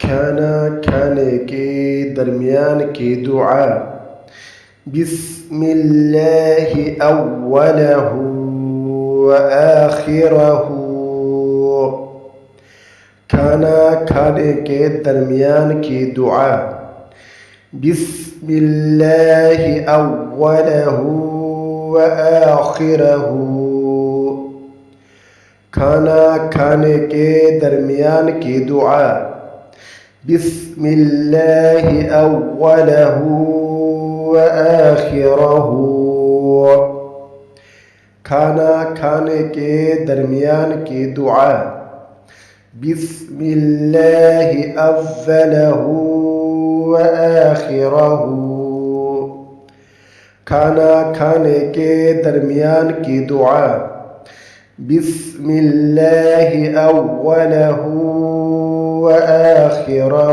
کھانا کھانے کے درمیان کی دعا بسم اللہ اولہ وآخرہ. کھانا کھانے کے درمیان کی دعا بسم اللہ اولہ وآخرہ. کھانا کھانے کے درمیان کی دعا بسم اللہ اولہ وآخرہ. کھانا کھانے کے درمیان کی دعا بسم اللہ اولہ وآخرہ. کھانا کھانے کے درمیان کی دعا بسم اللہ اولہ وآخرہ.